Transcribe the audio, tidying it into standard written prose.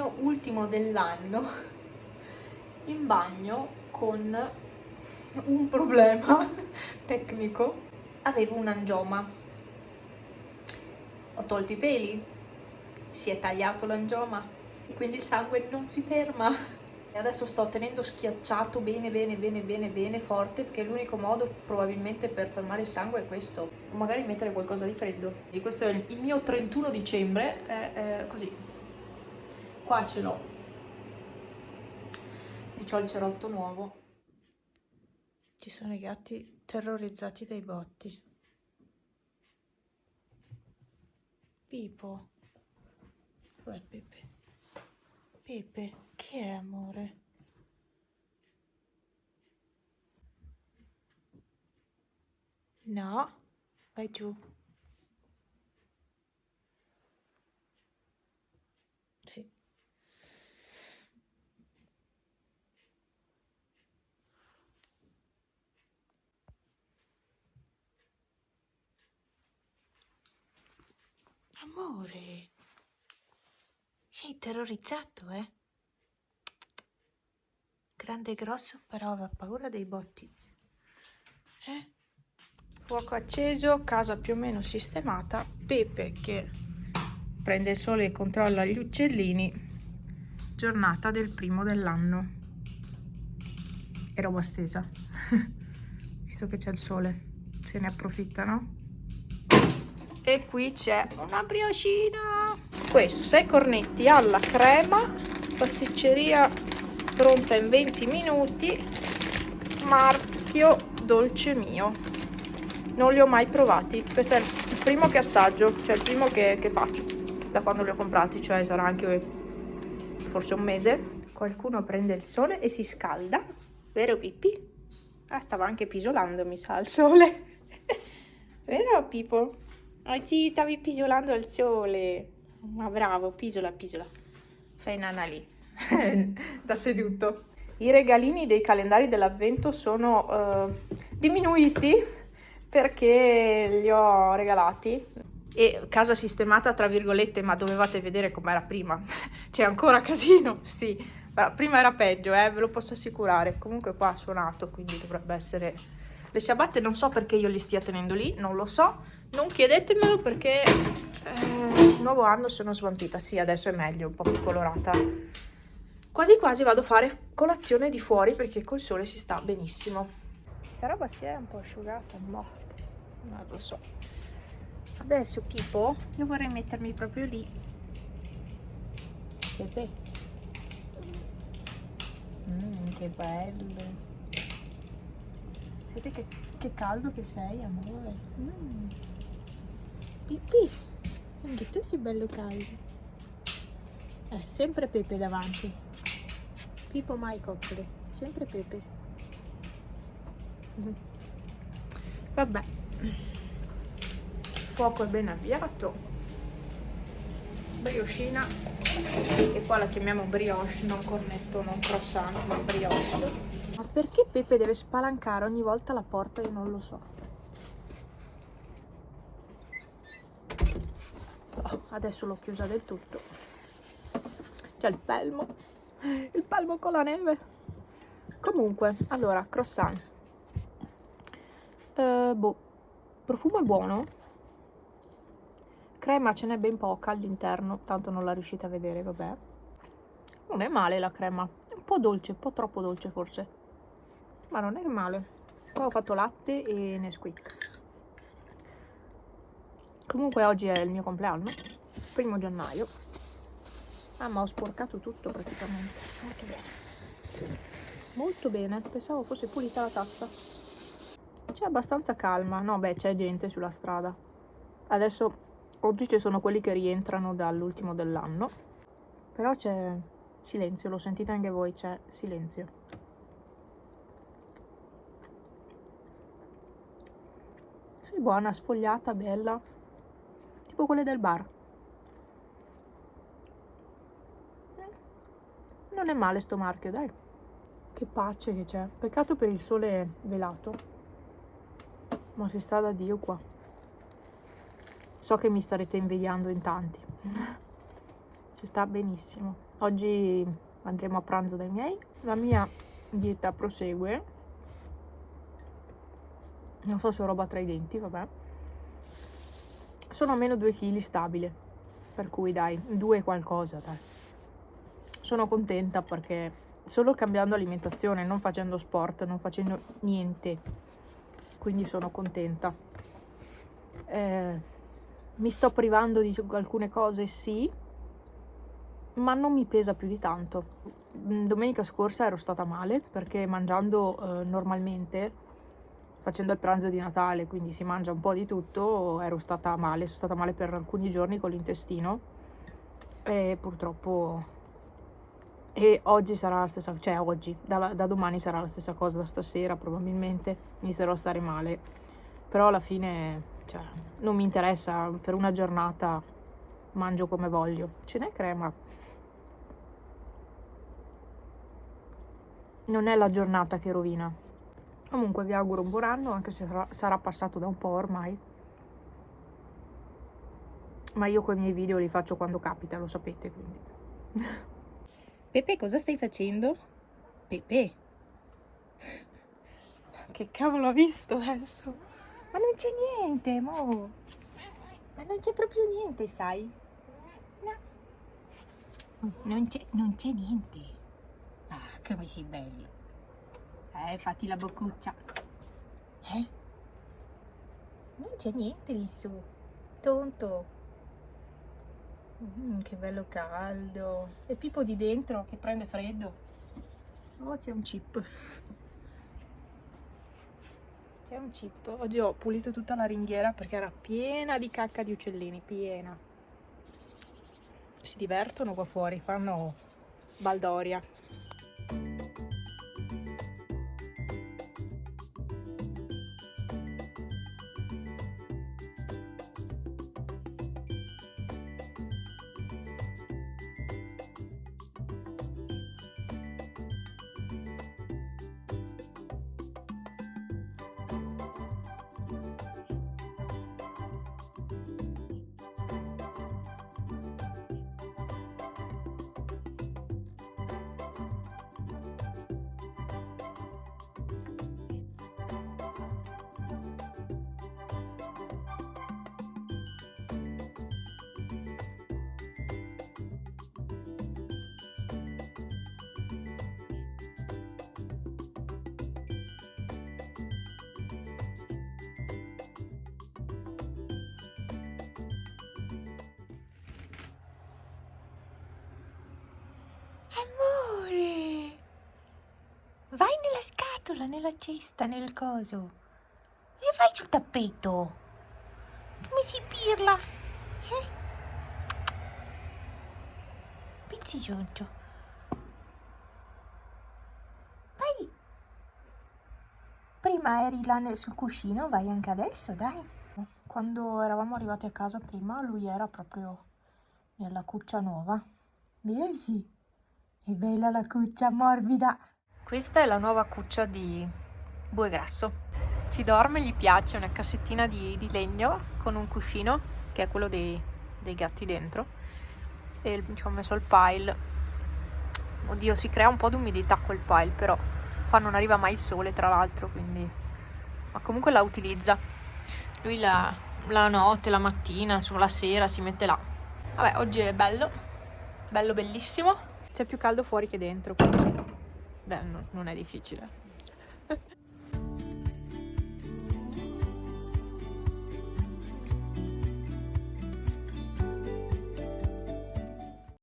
mio ultimo dell'anno in bagno con un problema tecnico. Avevo un angioma, ho tolto i peli, si è tagliato l'angioma, quindi il sangue non si ferma. E adesso sto tenendo schiacciato bene forte, perché l'unico modo probabilmente per fermare il sangue è questo, o magari mettere qualcosa di freddo. E questo è il mio 31 dicembre, è così. Qua ce l'ho. E c'ho il cerotto nuovo. Ci sono i gatti terrorizzati dai botti. Pipo. Dov'è Pepe? Pepe, che è amore? No, vai giù. Sì. Amore, sei terrorizzato, eh? Grande e grosso, però aveva paura dei botti. Fuoco acceso, casa più o meno sistemata. Pepe che prende il sole e controlla gli uccellini. Giornata del primo dell'anno. E roba stesa. Visto che c'è il sole, se ne approfittano. E qui c'è una brioscina. Questo, 6 cornetti alla crema, pasticceria pronta in 20 minuti, marchio Dolce Mio. Non li ho mai provati, questo è il primo che assaggio, cioè il primo che faccio da quando li ho comprati, cioè sarà anche forse un mese. Qualcuno prende il sole e si scalda, vero Pippi? Ah, stava anche pisolando, mi sa, al sole. Vero Pippo? Oh sì, stavi pisolando al sole. Ma bravo, pisola. Fai nana lì, da seduto. I regalini dei calendari dell'avvento sono diminuiti perché li ho regalati. E casa sistemata tra virgolette, ma dovevate vedere com'era prima. C'è ancora casino, sì. Prima era peggio, ve lo posso assicurare. Comunque qua ha suonato, quindi dovrebbe essere... Le ciabatte non so perché io li stia tenendo lì, non lo so. Non chiedetemelo perché il nuovo anno sono svampita. Sì, adesso è meglio, un po' più colorata. Quasi quasi vado a fare colazione di fuori perché col sole si sta benissimo. Questa roba si è un po' asciugata, no, non lo so. Adesso Pippo, io vorrei mettermi proprio lì. Pepe. Che bello. Siete che caldo che sei, amore. Pippi, anche te sei bello caldo. Sempre Pepe davanti. Pippo mai coccole, sempre Pepe. Vabbè. Fuoco è ben avviato. Brioscina, e qua la chiamiamo brioche, non cornetto, non croissant, ma brioche. Ma perché Pepe deve spalancare ogni volta la porta? Io non lo so. Oh, adesso l'ho chiusa del tutto. C'è il palmo con la neve. Comunque, allora, croissant. Profumo è buono. Crema ce n'è ben poca all'interno, tanto non la riuscite a vedere, vabbè. Non è male la crema, è un po' dolce, un po' troppo dolce forse, ma non è male. Qua ho fatto latte e Nesquik. Comunque oggi è il mio compleanno, 1° gennaio. Ah, ma ho sporcato tutto praticamente. Molto bene. Molto bene, pensavo fosse pulita la tazza. C'è abbastanza calma, no beh, c'è gente sulla strada. Adesso, oggi ci sono quelli che rientrano dall'ultimo dell'anno, però c'è silenzio, lo sentite anche voi, c'è silenzio. Sì, buona, sfogliata, bella, tipo quelle del bar. Non è male sto marchio, dai. Che pace che c'è. Peccato per il sole velato, ma si sta da Dio qua. So che mi starete invidiando in tanti. Si sta benissimo. Oggi andremo a pranzo dai miei. La mia dieta prosegue. Non so se ho roba tra i denti, vabbè. Sono a meno 2 kg stabile, per cui dai, 2 qualcosa, dai. Sono contenta perché solo cambiando alimentazione, non facendo sport, non facendo niente, quindi sono contenta. Mi sto privando di alcune cose, sì, ma non mi pesa più di tanto. Domenica scorsa ero stata male perché mangiando normalmente, facendo il pranzo di Natale, quindi si mangia un po' di tutto, ero stata male, sono stata male per alcuni giorni con l'intestino e purtroppo... E oggi sarà la stessa, cioè oggi, da domani sarà la stessa cosa, da stasera probabilmente inizierò a stare male, però alla fine, cioè, non mi interessa, per una giornata mangio come voglio. Ce n'è crema. Non è la giornata che rovina. Comunque vi auguro un buon anno, anche se sarà passato da un po' ormai. Ma io con i miei video li faccio quando capita, lo sapete, quindi. Pepe, cosa stai facendo? Pepe? Che cavolo ha visto adesso? Ma non c'è niente, mo. Ma non c'è proprio niente, sai? No. Non c'è niente. Ah, come sei bello. Fatti la boccuccia. Non c'è niente lì su. Tonto. Che bello caldo. E Pippo di dentro che prende freddo. Oh, c'è un chip. C'è un chip. Oggi ho pulito tutta la ringhiera perché era piena di cacca di uccellini. Piena. Si divertono qua fuori, fanno baldoria. Amore, vai nella scatola, nella cesta, nel coso. Cosa fai sul tappeto? Come si pirla? Pizzicioncio. Vai. Prima eri là sul cuscino, vai anche adesso, dai. Quando eravamo arrivati a casa prima, lui era proprio nella cuccia nuova. Vero? Sì. È bella la cuccia morbida. Questa è la nuova cuccia di Bue Grasso. Ci dorme, gli piace, una cassettina di legno con un cuscino, che è quello dei gatti dentro. E ci ho messo il pile. Oddio, si crea un po' di umidità quel pile, però qua non arriva mai il sole, tra l'altro, quindi... Ma comunque la utilizza. Lui la notte, la mattina, la sera si mette là. Vabbè, oggi è bello, bellissimo. C'è più caldo fuori che dentro, quindi beh, non è difficile.